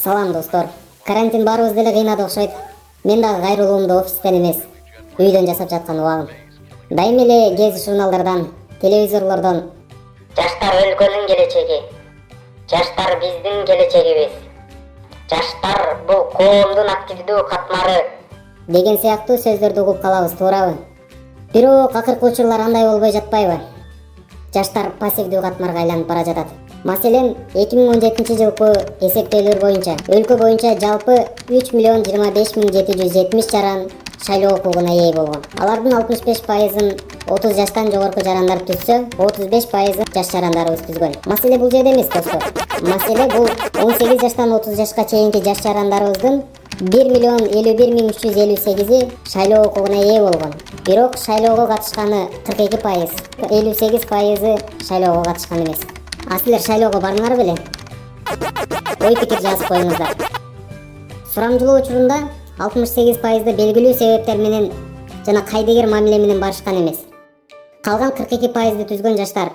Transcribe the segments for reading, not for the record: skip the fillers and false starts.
Салам достор. Карантин баарыбыз деле кыйнады окшойт. Мен дагы кайрылуумду офистен эмес, үйдөн жасап жаткан убагым. Дайыма эле гезит журналдардан, телевизорлордон жаштар өлкөнүн келечеги, жаштар биздин келечегибиз, жаштар бул коомдун активдүү катмары деген сыяктуу сөздөрдү угуп калабыз, туурабы? Бирок акыркы учурлар андай болбой жатпайбы? Жаштар пассивдүү катмарга айланып бара жатат. Маселен, 2017 жылкы эсептөөлөр боюнча өлкө боюнча жалпы 3.025.770 жаран шайлоо укугуна ээ болгон. Алардын 65%-ын 30 жаштан жогорку жарандар түзсө, 35%-ы жаш жарандарыбыз түзгөн. Маселе бул жерде эмес, достор. Маселе бул 18 жаштан 30 жашка чейинки жаш жарандарыбыздын 1.051.358-и шайлоо укугуна ээ болгон. Бирок шайлоого катышканы 42%, 58%-ы шайлоого катышкан эмес. А силер шайлоого бардыңар беле? Ой пикир жазып коюңуздар. Сурамжылоо учурунда 68%-ды белгилүү себептер менен жана кайдыгер мамиле менен барышкан эмес. Калган 42%-ды түзгөн жаштар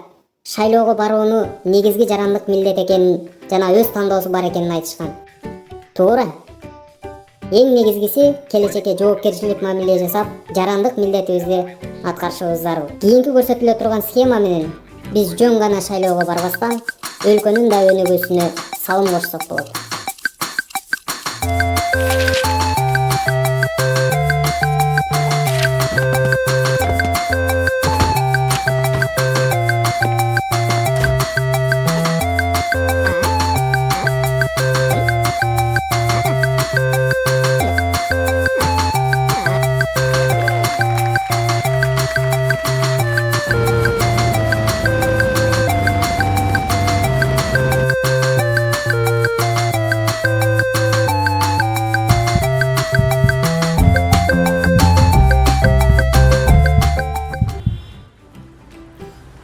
шайлоого барууну негизги жарандык милдет экенин жана өз тандоосу бар экенин айтышкан. Туура. Эң негизгиси келечекке жоопкерчилик мамиле жасап, жарандык милдетибизди аткарышыбыз зарыл. Кийинки көрсөтүлө турган схема менен биз жөн гана шайлоого барбастан өлкөнүн да өнүгүүсүнө салым кошсок болот.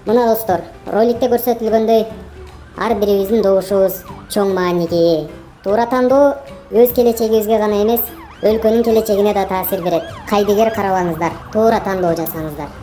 Мына достор, роликте көрсөтүлгөндөй ар бирибиздин добушубуз чоң мааниге ээ. Туура тандоо өз келечегибизге гана эмес, өлкөнүн келечегине да таасир берет. Кайдыгер карабаңыздар, туура тандоо жасаңыздар.